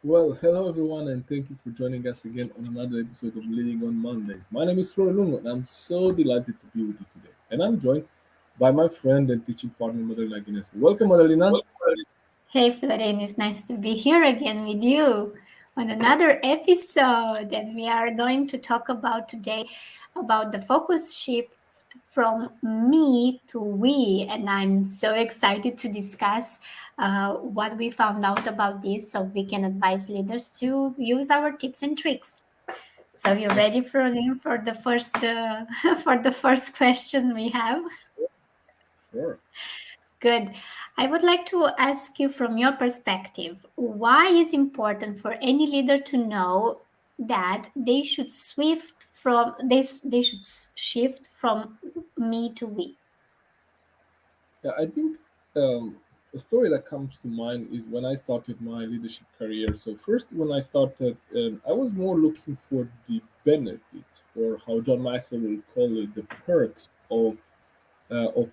Well, hello everyone, and thank you for joining us again on another episode of Leading on Mondays. My name is Florin, and I'm so delighted to be with you today. And I'm joined by my friend and teaching partner, Madalina. Welcome, Madalina. Hey, Florin, it's nice to be here again with you on another episode. And we are going to talk about today about the focus shift from me to we. And I'm so excited to discuss what we found out about this so we can advise leaders to use our tips and tricks. So you Yes, ready, Florin, for the first for the first question we have? sure. Good. I would like to ask you from your perspective, why is important for any leader to know that they should shift from me to we? Yeah, I think a story that comes to mind is when I started my leadership career. So, first, when I started, I was more looking for the benefits, or how John Maxwell will call it, the perks of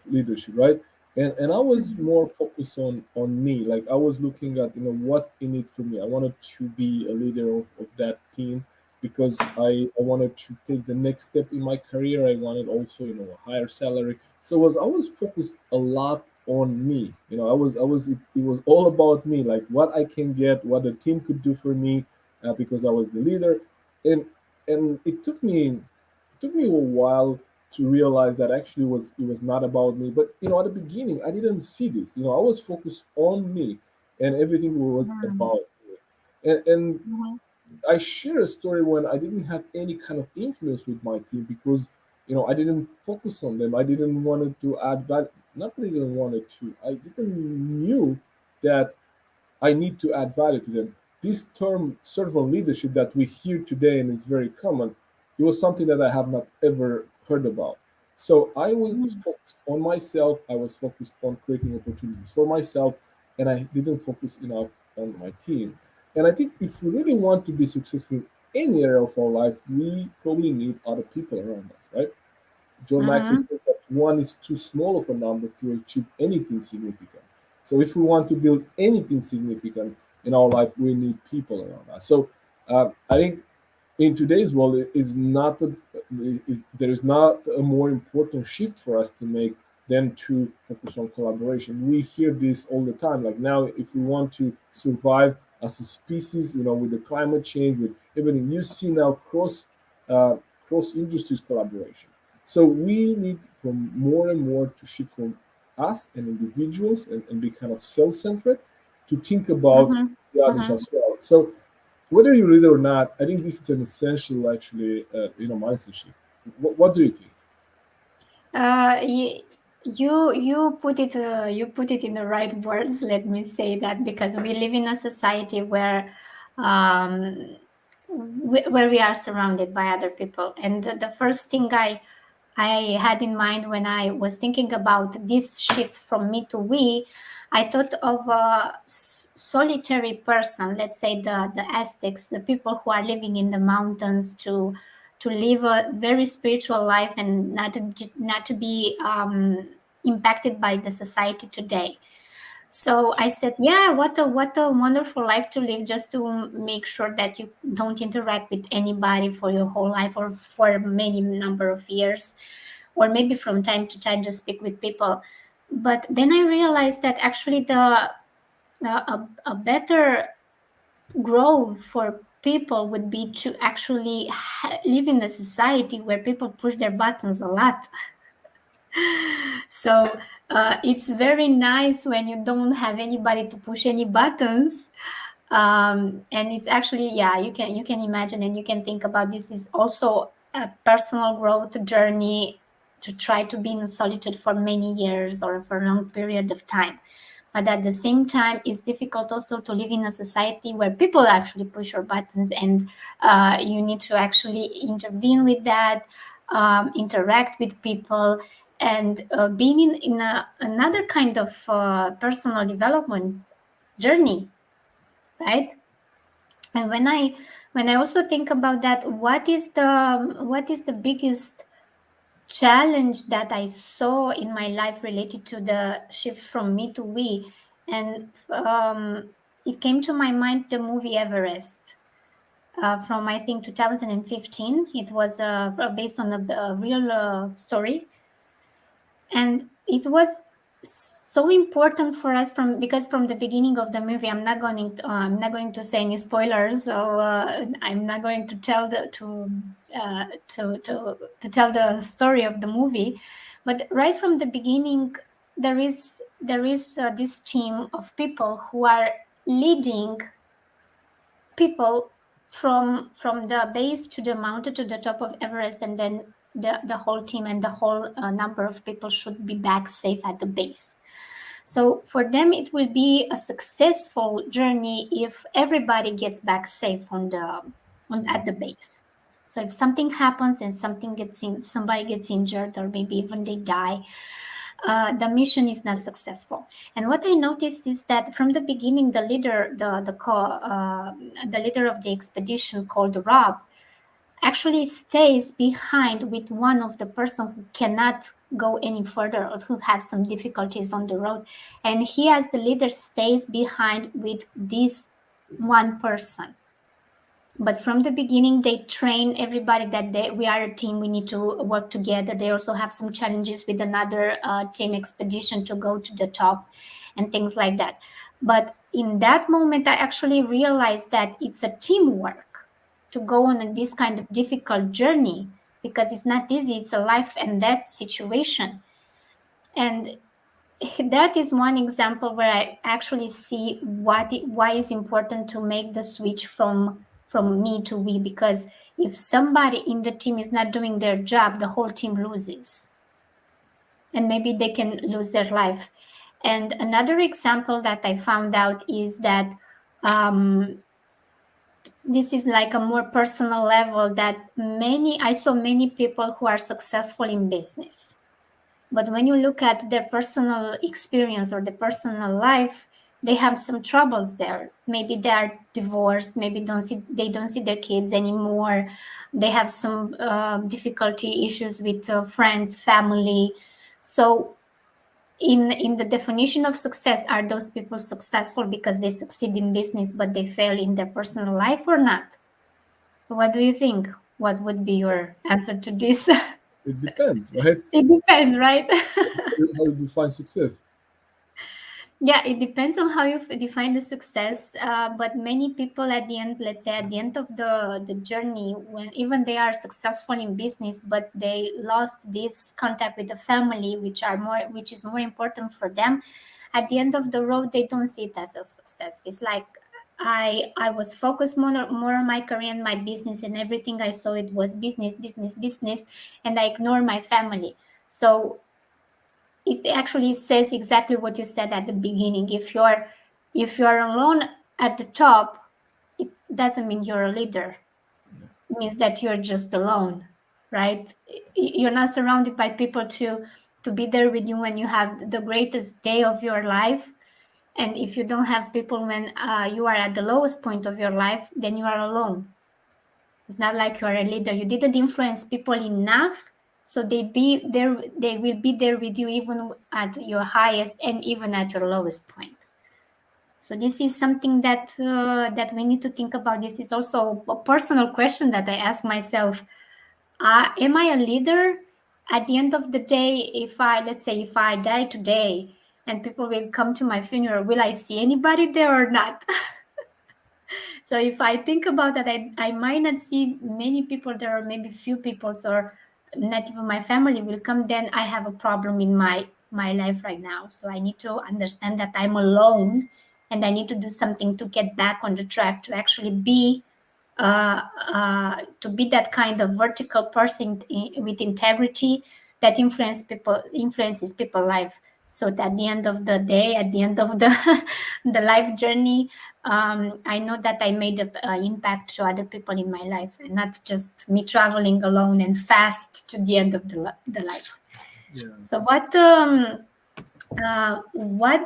leadership, right? And I was Mhm. more focused on me. Like I was looking at what's in it for me. I wanted to be a leader of that team because I wanted to take the next step in my career. I wanted also a higher salary. So I was focused a lot on me. It was all about me, like what I can get, what the team could do for me, because I was the leader, and and it took me a while to realize that actually it was not about me. But at the beginning, I didn't see this. I was focused on me, and everything was Mhm. about me. And Mhm. I share a story when I didn't have any kind of influence with my team because I didn't focus on them. I didn't want to add value. Not that I didn't wanted to. I didn't knew that I need to add value to them. This term servant leadership that we hear today and is very common, it was something that I have not ever heard about. So I was Mhm. focused on myself. I was focused on creating opportunities for myself, and I didn't focus enough on my team. And I think if we really want to be successful in any area of our life, we probably need other people around us, right? John Maxwell Mhm. said that one is too small of a number to achieve anything significant. So if we want to build anything significant in our life, we need people around us. So I think in today's world, there is not a more important shift for us to make than to focus on collaboration. We hear this all the time. Like now, if we want to survive as a species, with the climate change, with everything, you see now uh, cross industries collaboration. So we need from more and more to shift from us and individuals and be kind of self-centered to think about Mhm. the others Mhm. as well. So whether you read it or not, I think this is an essential, actually, mindset shift. What do you think? You put it in the right words. Let me say that because we live in a society um, where we are surrounded by other people, and the first thing I had in mind when I was thinking about this shift from me to we, I thought of a solitary person. Let's say the Aztecs, the people who are living in the mountains to live a very spiritual life and not to be impacted by the society today. So I said, yeah, what a wonderful life to live, just to make sure that you don't interact with anybody for your whole life or for many number of years, or maybe from time to time just speak with people. But then I realized that actually a better growth for people would be to actually live in a society where people push their buttons a lot. So it's very nice when you don't have anybody to push any buttons. And it's actually, yeah, you can imagine and you can think about this is also a personal growth journey to try to be in solitude for many years or for a long period of time. But at the same time, it's difficult also to live in a society where people actually push your buttons, and you need to actually intervene with that, interact with people, and being in another kind of personal development journey, right? And when I also think about that, what is the biggest challenge that I saw in my life related to the shift from me to we? And it came to my mind the movie Everest, from I think 2015. It was based on a real story, and it was so important for us from because from the beginning of the movie, I'm not going to say any spoilers, so I'm not going to tell to tell the story of the movie, but right from the beginning, there is this team of people who are leading people from the base to the mountain to the top of Everest, and then the whole team and the whole number of people should be back safe at the base. So for them, it will be a successful journey if everybody gets back safe at the base. So if something happens and somebody gets injured, or maybe even they die, the mission is not successful. And what I noticed is that from the beginning, the leader of the expedition, called Rob, actually stays behind with one of the person who cannot go any further or who has some difficulties on the road, and he, as the leader, stays behind with this one person. But from the beginning, they train everybody that we are a team, we need to work together. They also have some challenges with another team expedition to go to the top and things like that. But in that moment, I actually realized that it's a teamwork to go on this kind of difficult journey, because it's not easy. It's a life and death situation. And that is one example where I actually see why it's important to make the switch from me to we, because if somebody in the team is not doing their job, the whole team loses, and maybe they can lose their life. And another example that I found out is that um, this is like a more personal level, that I saw many people who are successful in business. But when you look at their personal experience or their personal life, they have some troubles there. Maybe they are divorced. Maybe they don't see their kids anymore. They have some difficulty issues with friends, family. So, in the definition of success, are those people successful because they succeed in business, but they fail in their personal life, or not? So, what do you think? What would be your answer to this? It depends, right? It depends, right? How you define success. Yeah, it depends on how you define the success. But many people at the end, let's say at the end of the journey, when even they are successful in business, but they lost this contact with the family, which is more important for them. At the end of the road, they don't see it as a success. It's like I was focused more on my career and my business, and everything I saw, it was business, business, business, and I ignore my family. So it actually says exactly what you said at the beginning. If you're alone at the top, it doesn't mean you're a leader. It means that you're just alone, right? You're not surrounded by people to be there with you when you have the greatest day of your life. And if you don't have people when you are at the lowest point of your life, then you are alone. It's not like you're a leader. You didn't influence people enough, so they will be there with you even at your highest and even at your lowest point. So this is something that we need to think about. This is also a personal question that I ask myself. Am I a leader? At the end of the day, let's say if I die today and people will come to my funeral, will I see anybody there or not? So if I think about that, I might not see many people there, or maybe few people, or not even my family will come. Then I have a problem in my life right now. So I need to understand that I'm alone, and I need to do something to get back on the track, to actually uh, be that kind of vertical person with integrity that influences people life. So that at the end of the day, at the end of the the life journey, I know that I made an impact to other people in my life, and not just me traveling alone and fast to the end of the life. Yeah. So what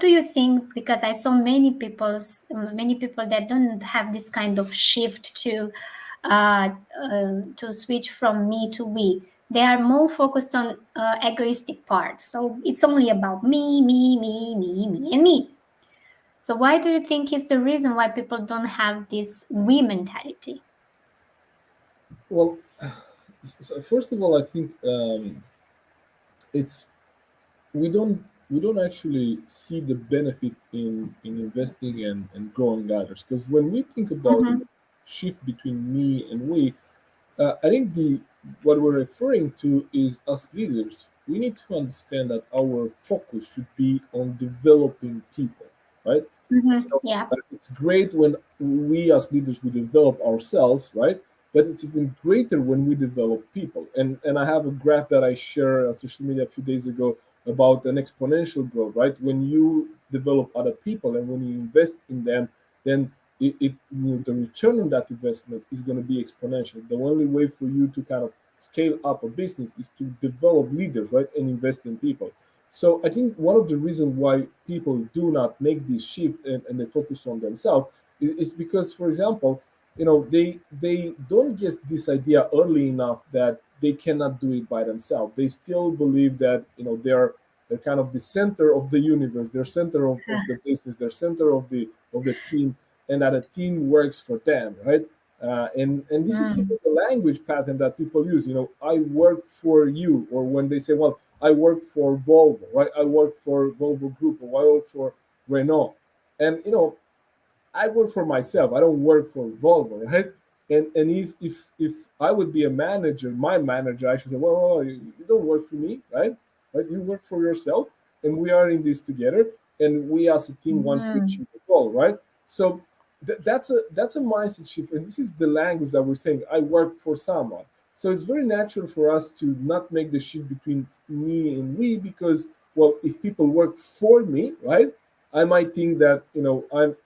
do you think? Because I saw many people that don't have this kind of shift to switch from me to we. They are more focused on egoistic part. So it's only about me, me, me, me, me, and me. So why do you think is the reason why people don't have this we mentality? Well, first of all, I think it's we don't actually see the benefit in investing and growing others, because when we think about, Mm-hmm. shift between me and we, I think the what we're referring to is, us leaders, we need to understand that our focus should be on developing people, right? Mm-hmm. Yeah. It's great when we as leaders we develop ourselves, right? But it's even greater when we develop people. And I have a graph that I shared on social media a few days ago about an exponential growth, right? When you develop other people and when you invest in them, then the return on that investment is going to be exponential. The only way for you to kind of scale up a business is to develop leaders, right, and invest in people. So I think one of the reasons why people do not make this shift and they focus on themselves is because, for example, they don't get this idea early enough that they cannot do it by themselves. They still believe that they're kind of the center of the universe, they're center of the business, they're center of the team, and that a team works for them, right? And this is Mm. even the language pattern that people use. I work for you, or when they say, "Well, I work for Volvo," right? I work for Volvo Group, or I work for Renault, and I work for myself. I don't work for Volvo, right? And if I would be a manager, my manager, I should say, well, you don't work for me, right? Right? You work for yourself, and we are in this together, and we as a team want to Mm. achieve the goal, right? So that's a mindset shift, and this is the language that we're saying. I work for someone, so it's very natural for us to not make the shift between me and we, because, well, if people work for me, right? I might think that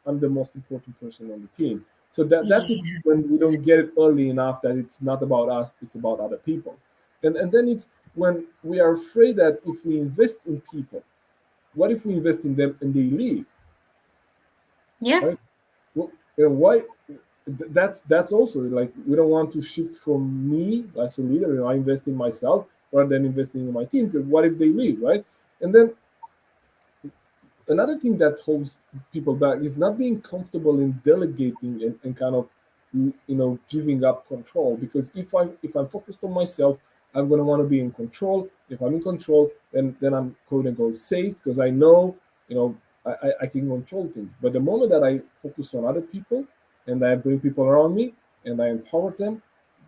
I'm the most important person on the team. So that Yeah. it's when we don't get it early enough that it's not about us, it's about other people. And then it's when we are afraid that if we invest in people, what if we invest in them and they leave, Yeah. right? Well, why? That's also like, we don't want to shift from me as a leader. I invest in myself rather than investing in my team. Because what if they leave, right? And then another thing that holds people back is not being comfortable in delegating and kind of giving up control. Because if I'm focused on myself, I'm going to want to be in control. If I'm in control, then I'm quote unquote safe, because I know you know I can control things. But the moment that I focus on other people and I bring people around me and I empower them,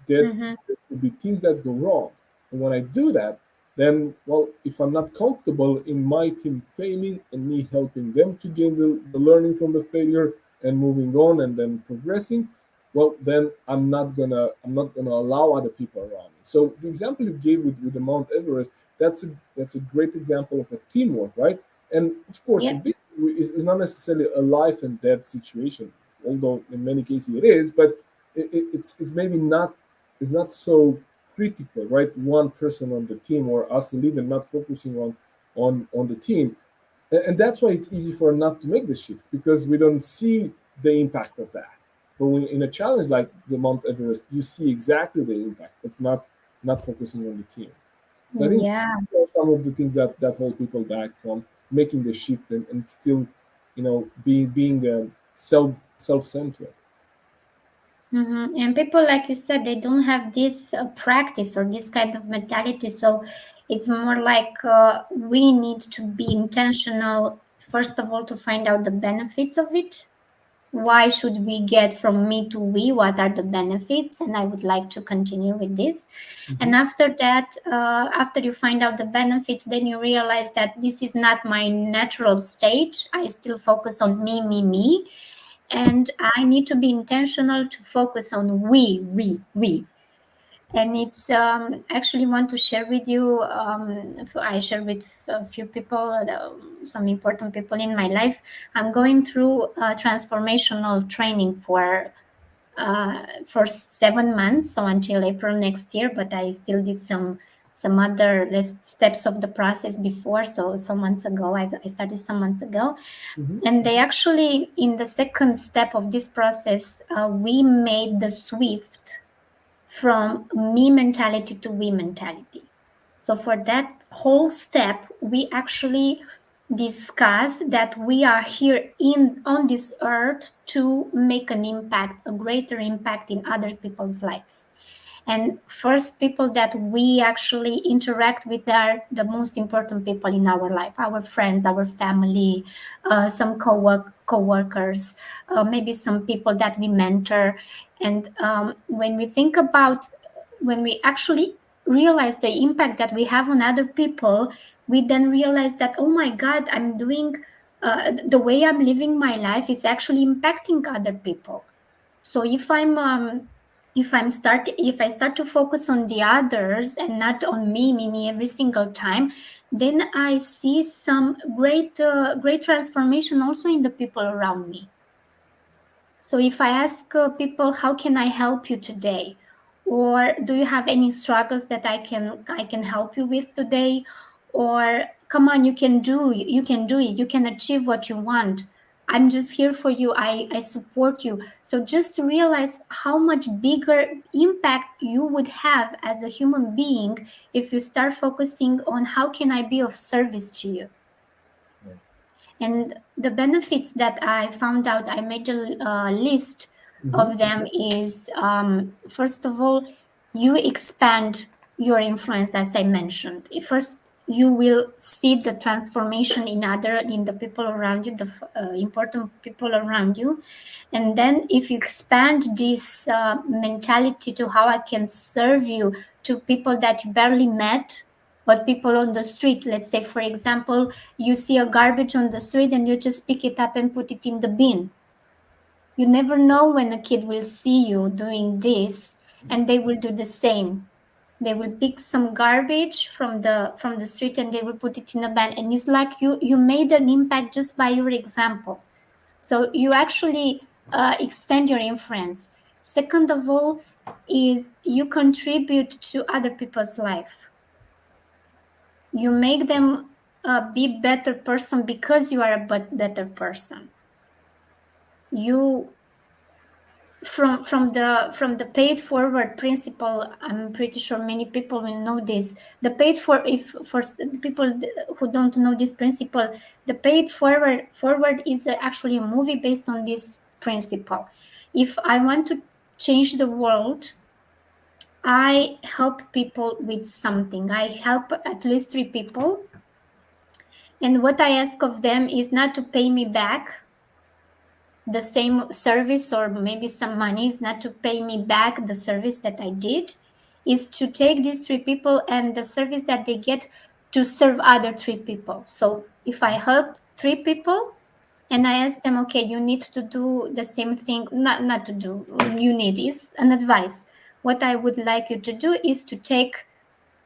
that Mm-hmm. there could be things that go wrong. And when I do that, then, well, if I'm not comfortable in my team failing and me helping them to gain the learning from the failure and moving on and then progressing, well, then I'm not gonna allow other people around me. So the example you gave with the Mount Everest, that's a great example of a teamwork, right? And of course, a Yeah. business is not necessarily a life and death situation, although in many cases it is, but it's maybe not, it's not so critical, right? One person on the team or us a leader not focusing on the team, and that's why it's easy for us not to make the shift, because we don't see the impact of that. But when in a challenge like the Mount Everest, you see exactly the impact of not focusing on the team. So I think Yeah. those are some of the things that hold people back from making the shift and still, being self-centered. And people, like you said, they don't have this practice or this kind of mentality. So it's more like we need to be intentional, first of all, to find out the benefits of it. Why should we get from me to we? What are the benefits? And I would like to continue with this. Hmm. And after that, after you find out the benefits, then you realize that this is not my natural state. I still focus on me, me, me, and I need to be intentional to focus on we. And it's actually want to share with you. I share with a few people, some important people in my life. I'm going through transformational training for 7 months, so until April next year. But I still did some other steps of the process before. So some months ago, I started some months ago, Hmm. and they actually, in the second step of this process, we made the swift from me mentality to we mentality. So for that whole step, we actually discuss that we are here in on this earth to make an impact, a greater impact in other people's lives. And first people that we actually interact with are the most important people in our life, our friends, our family, some co-workers, maybe some people that we mentor. And when we think about, when we actually realize the impact that we have on other people, we then realize that, oh my God, I'm doing, the way I'm living my life is actually impacting other people. So if I start to focus on the others and not on me every single time, then I see some great transformation also in the people around me. So if I ask people, how can I help you today? Or do you have any struggles that I can help you with today? Or come on, you can do it. You can achieve what you want. I'm just here for you. I support you. So just to realize how much bigger impact you would have as a human being if you start focusing on how can I be of service to you. Right. And the benefits that I found out, I made a list Mm-hmm. of them, is first of all, you expand your influence, as I mentioned. First, you will see the transformation in the people around you, the important people around you. And then if you expand this mentality to how I can serve you to people that you barely met, but people on the street, let's say, for example, you see a garbage on the street and you just pick it up and put it in the bin. You never know when a kid will see you doing this, and they will do the same. They will pick some garbage from the street and they will put it in a bin, and it's like you made an impact just by your example. So you actually extend your influence. Second of all, is you contribute to other people's life. You make them be better person because you are a better person. You, from the paid forward principle, I'm pretty sure many people will know this. The paid for if for the people who don't know this principle, the paid forward is actually a movie based on this principle. If I want to change the world, I help people with something. I help at least three people, and what I ask of them is not to pay me back the same service, or maybe some money, is not to pay me back the service that I did, is to take these three people and the service that they get to serve other three people. So if I help three people and I ask them, okay, you need to do the same thing, not to do, you need is an advice. What I would like you to do is to take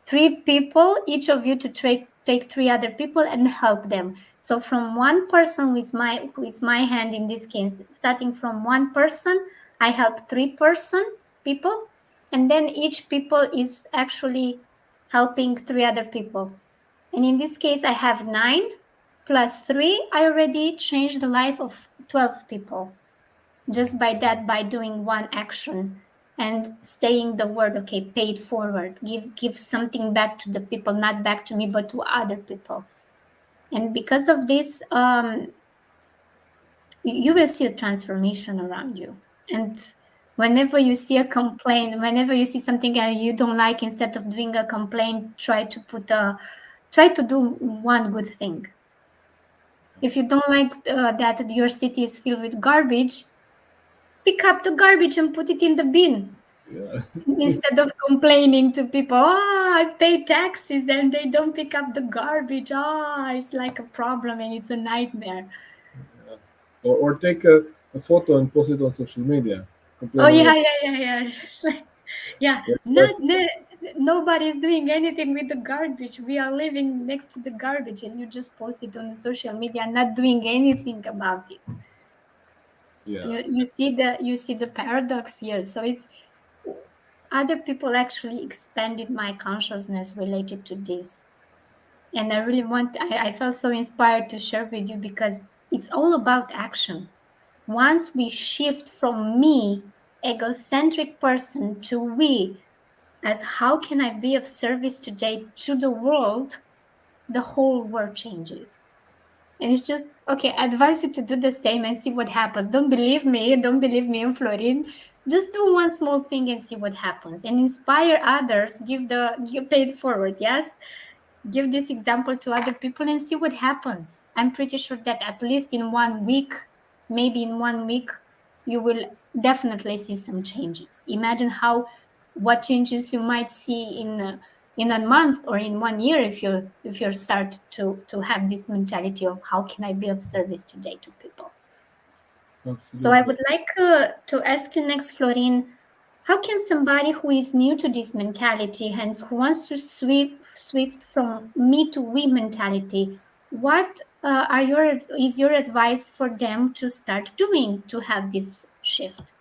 three people, each of you to take three other people and help them. So from one person, with my hand in this case, starting from one person, I help three people, and then each people is actually helping three other people. And in this case, I have nine plus three. I already changed the life of 12 people just by that, by doing one action and saying the word, okay, pay it forward, give something back to the people, not back to me but to other people. And because of this, you will see a transformation around you. And whenever you see a complaint, whenever you see something you don't like, instead of doing a complaint, try to do one good thing. If you don't like that your city is filled with garbage, pick up the garbage and put it in the bin, Yeah. instead of complaining to people. Oh, I pay taxes and they don't pick up the garbage. Oh, it's like a problem and it's a nightmare. Yeah. Or take a photo and post it on social media, Oh complaining yeah, about yeah, yeah, yeah. It's like, yeah, that. nobody is doing anything with the garbage. We are living next to the garbage, and you just post it on the social media, not doing anything about it. Yeah. You see the paradox here. So it's, other people actually expanded my consciousness related to this. And I felt so inspired to share with you, because it's all about action. Once we shift from me, egocentric person, to we, as how can I be of service today to the world, the whole world changes. And it's just, okay, I advise you to do the same and see what happens. Don't believe me and Florin. Just do one small thing and see what happens. And inspire others. You pay it forward, yes? Give this example to other people and see what happens. I'm pretty sure that at least in 1 week, maybe in 1 week, you will definitely see some changes. Imagine how what changes you might see in a month or in 1 year if you start to have this mentality of how can I be of service today to people. So I Absolutely. would like to ask you next, Florin, how can somebody who is new to this mentality and who wants to swift from me to we mentality, what are your is your advice for them to start doing to have this shift?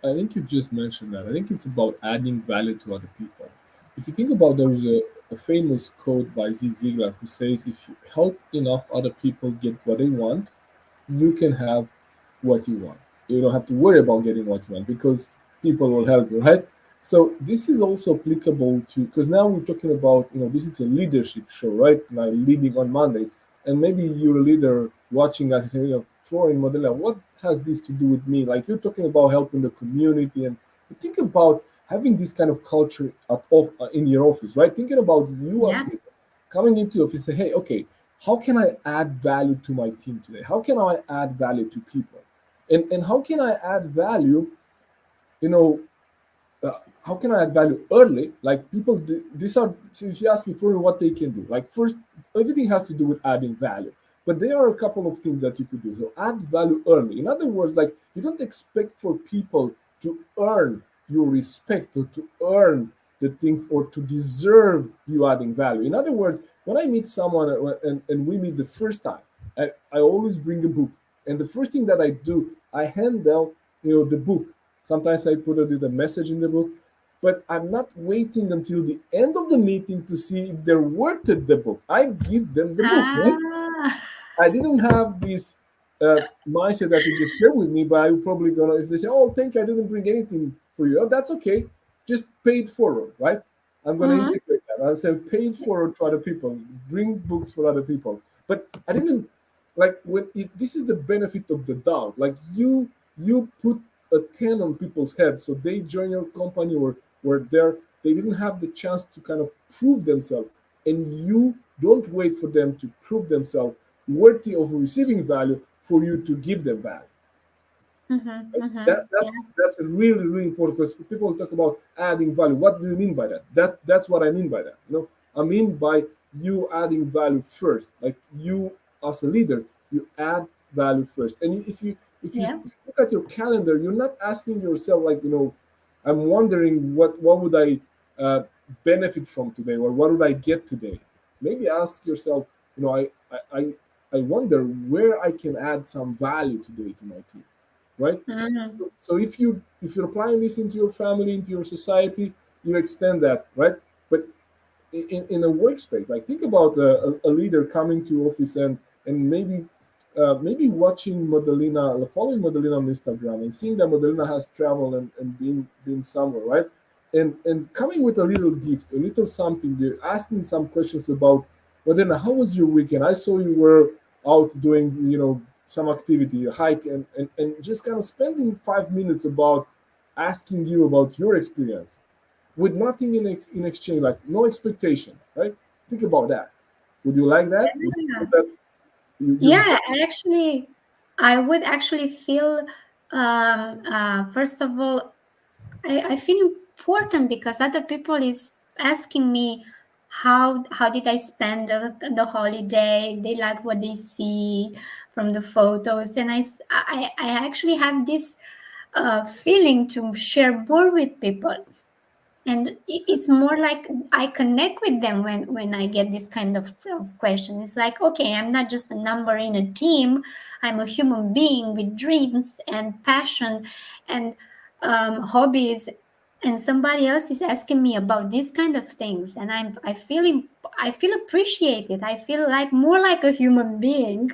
I think you just mentioned that. I think it's about adding value to other people. If you think about, there is a famous quote by Zig Ziglar who says, if you help enough other people get what they want, you can have what you want. You don't have to worry about getting what you want because people will help you, right? So this is also applicable to, because now we're talking about, this is a leadership show, right? Like leading on Mondays, and maybe you're a leader watching us and saying, Florin, Madalina, what has this to do with me? Like you're talking about helping the community, and think about having this kind of culture in your office, right? Thinking about you as Yeah. leader coming into office, say, hey, okay, how can I add value to my team today? How can I add value to people? And how can I add value, you know, how can I add value early? Like people, these are, so if you ask me for what they can do, like first, everything has to do with adding value. But there are a couple of things that you could do. So add value early. In other words, like you don't expect for people to earn your respect or to earn the things or to deserve you adding value. In other words, when I meet someone and we meet the first time, I always bring a book. And the first thing that I do, I hand out, the book. Sometimes I put a message in the book, but I'm not waiting until the end of the meeting to see if they're worth it, the book. I give them the book, right? Ah. I didn't have this mindset that you just shared with me, but I'm probably gonna, if they say, "Oh, thank you, I didn't bring anything for you," oh, that's okay. Just pay it forward, right? I'm gonna Mhm. integrate that. I'll say pay it forward to other people. Bring books for other people. But I didn't like this is the benefit of the doubt. Like you put a 10 on people's heads, so they join your company or were there. They didn't have the chance to kind of prove themselves, and you don't wait for them to prove themselves worthy of receiving value for you to give them value. Mhm. That Mhm. Yeah. that's really really important because people talk about adding value. What do you mean by that? That's what I mean by that. I mean by you adding value first. Like you as a leader, you add value first. And Yeah. if you look at your calendar, you're not asking yourself like I'm wondering what would I benefit from today or what would I get today. Maybe ask yourself, I wonder where I can add some value today to my team, right? Mhm. So if you're applying this into your family, into your society, you extend that, right? But in a workspace, like think about a leader coming to office and maybe watching Madalina, following Madalina on Instagram and seeing that Madalina has traveled and been somewhere, right? And coming with a little gift, a little something, asking some questions about Madalina, how was your weekend? I saw you were out doing some activity, a hike, and just kind of spending 5 minutes about asking you about your experience with nothing in exchange, like no expectation, right? Think about that. Would you like that? Would you Yeah. feel that you Yeah, I would actually feel, first of all, I feel important because other people is asking me how did I spend the holiday? They like what they see from the photos, and I actually have this feeling to share more with people, and it's more like I connect with them when I get this kind of question. It's like, okay, I'm not just a number in a team. I'm a human being with dreams and passion and hobbies, and somebody else is asking me about these kind of things, and I feel appreciated. I feel like more like a human being,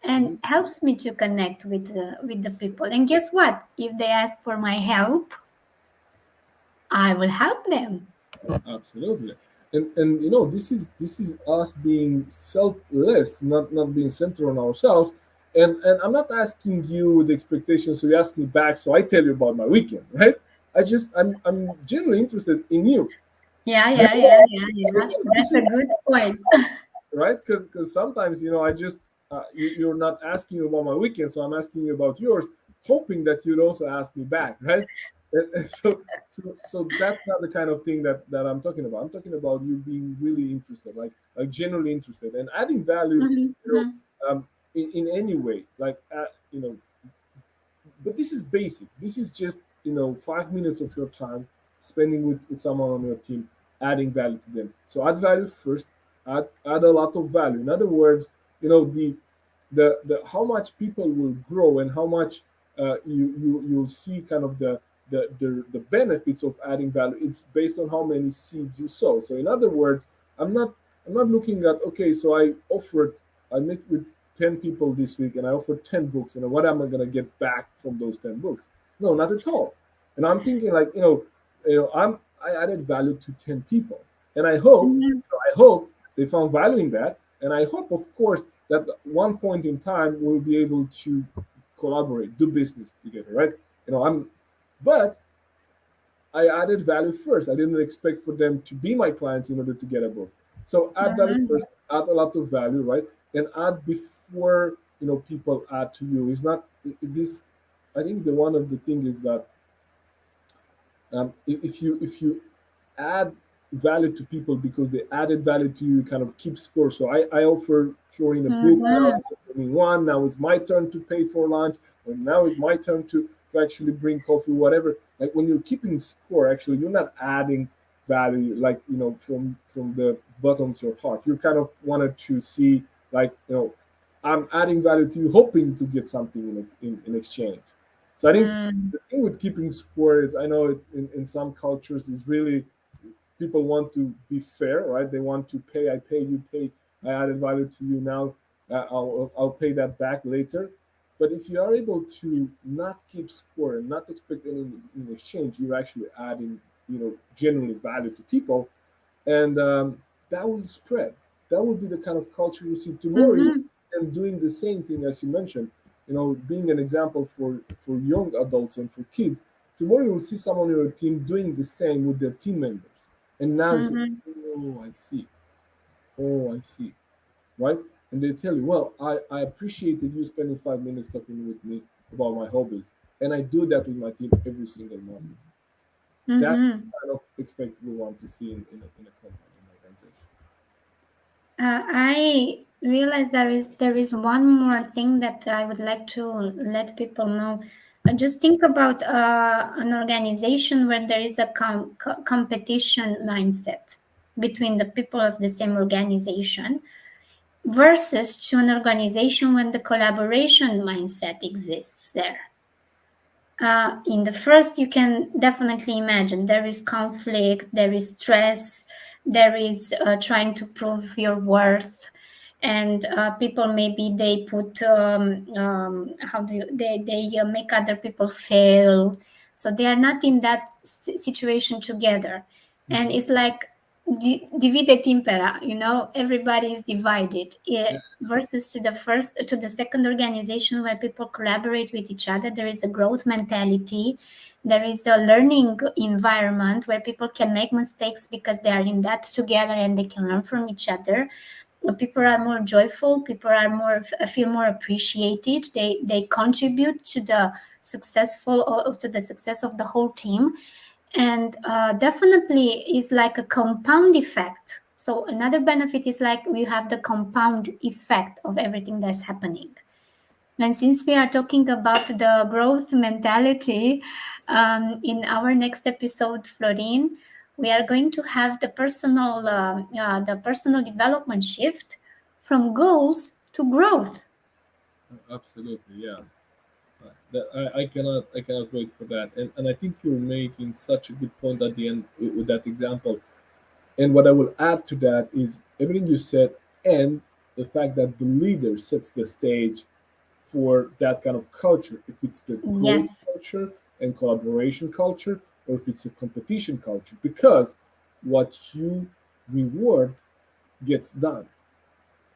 and absolutely, helps me to connect with the people. And guess what, if they ask for my help, I will help them. absolutely. And this is us being selfless, not being centered on ourselves. And I'm not asking you with expectations, so you ask me back, so I tell you about my weekend, right? I'm genuinely interested in you. Yeah, Right? yeah, yeah, yeah, so, yeah. so this That's a is good point. right, because sometimes I just you're not asking about my weekend, so I'm asking you about yours, hoping that you'd also ask me back, right? And so that's not the kind of thing that I'm talking about. I'm talking about you being really interested, like genuinely interested and adding value, Mhm, you know, mhm, in any way, but this is basic. This is just 5 minutes of your time spending with someone on your team, adding value to them. So add value first. Add a lot of value. In other words, the how much people will grow and how much you'll see kind of the benefits of adding value. It's based on how many seeds you sow. So in other words, I'm not I'm not looking at, okay, so I met with 10 people this week and I offered 10 books, and what am I going to get back from those 10 books? No, not at all. And I'm thinking, like, I added value to 10 people, and mhm, I hope they found value in that. And I hope, of course, that at one point in time we'll be able to collaborate, do business together, right? But I added value first. I didn't expect for them to be my clients in order to get a book. So add value mhm, first, add a lot of value, right? And add before people add to you. It's not this. I think the one of the thing is that if you add value to people because they added value to you, kind of keep score. So I offer Florin a book, now mhm, he's offering one, now it's my turn to pay for lunch, or now it's my turn to actually bring coffee, whatever. Like when you're keeping score, actually you're not adding value, like from the bottom of your heart. You kind of wanted to see, like, I'm adding value to you, hoping to get something in exchange. So I think mm, the thing with keeping score is, I know in some cultures is really, people want to be fair, right? They want to pay. I pay, you pay. I added value to you now. I'll pay that back later. But if you are able to not keep score and not expect any in exchange, you're actually adding, genuinely value to people, and that will spread. That will be the kind of culture you see tomorrow. You see mhm, them doing the same thing as you mentioned. Being an example for young adults and for kids. Tomorrow you will see someone on your team doing the same with their team members, and now you say, mhm, "Oh, I see. Oh, I see." Right? And they tell you, "Well, I appreciated you spending 5 minutes talking with me about my hobbies, and I do that with my team every single morning." That's the mhm. kind of effect we want to see in a company, in an organization. I realize there is one more thing that I would like to let people know. Just think about an organization where there is a competition mindset between the people of the same organization versus to an organization when the collaboration mindset exists there. In the first, you can definitely imagine there is conflict, there is stress, there is trying to prove your worth, and people maybe they put how do you they make other people fail, so they are not in that situation together, and Mhm. it's like divide et impera, everybody is divided. Versus to the second organization where people collaborate with each other, there is a growth mentality, there is a learning environment where people can make mistakes because they are in that together and they can learn from each other. People are more joyful, people are more feel more appreciated, they contribute to the successful or to the success of the whole team, and definitely is like a compound effect. So another benefit is like we have the compound effect of everything that's happening. And since we are talking about the growth mentality, in our next episode, Florin, we are going to have the personal development shift from goals to growth. Absolutely, yeah. I cannot wait for that. And I think you're making such a good point at the end with that example. And what I will add to that is everything you said, and the fact that the leader sets the stage for that kind of culture. If it's the growth Yes. culture and collaboration culture, or if it's a competition culture, because what you reward gets done.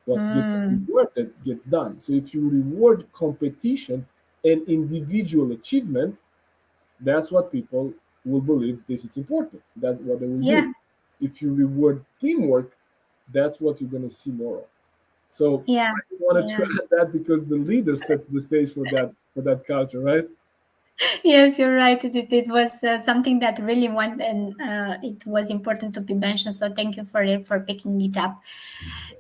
What gets Mm. rewarded gets done. So if you reward competition and individual achievement, that's what people will believe this is important. That's what they will do. Yeah, If you reward teamwork, that's what you're going to see more of. So yeah, I wanted to yeah. add that because the leader sets the stage for that culture, right? Yes, you're right. It was something that really went, and it was important to be mentioned. So thank you for it, for picking it up.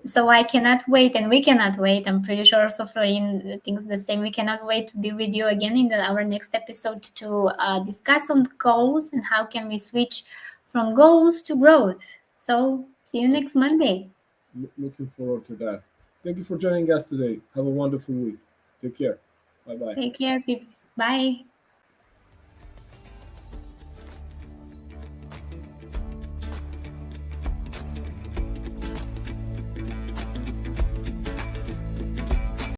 So I cannot wait, and we cannot wait. I'm pretty sure also Florin thinks the same. We cannot wait to be with you again in our next episode to discuss on goals and how can we switch from goals to growth. So see you next Monday. Looking forward to that. Thank you for joining us today. Have a wonderful week. Take care. Bye bye. Take care, people. Bye.